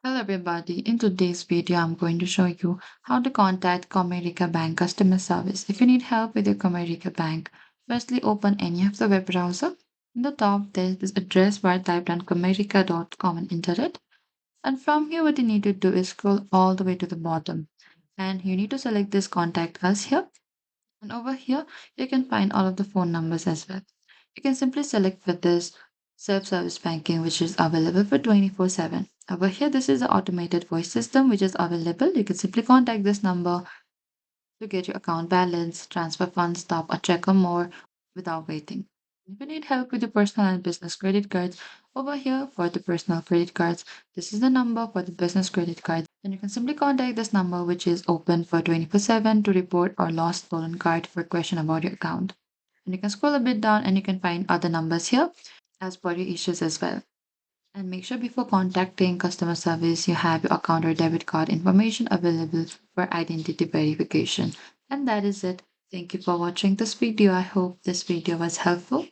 Hello everybody, in today's video I'm going to show you how to contact Comerica Bank customer service. If you need help with your Comerica Bank, firstly open any of the web browser. In the top there's this address bar, type down comerica.com and enter it. And from here what you need to do is scroll all the way to the bottom. And you need to select this contact us here. And over here you can find all of the phone numbers as well. You can simply select for this self-service banking which is available for 24/7. Over here, this is the automated voice system which is available. You can simply contact this number to get your account balance, transfer funds, stop or check or more without waiting. If you need help with your personal and business credit cards, over here for the personal credit cards, this is the number for the business credit cards. And you can simply contact this number which is open for 24/7 to report or lost stolen card for question about your account. And you can scroll a bit down and you can find other numbers here as per your issues as well. And make sure before contacting customer service, you have your account or debit card information available for identity verification. And that is it. Thank you for watching this video. I hope this video was helpful.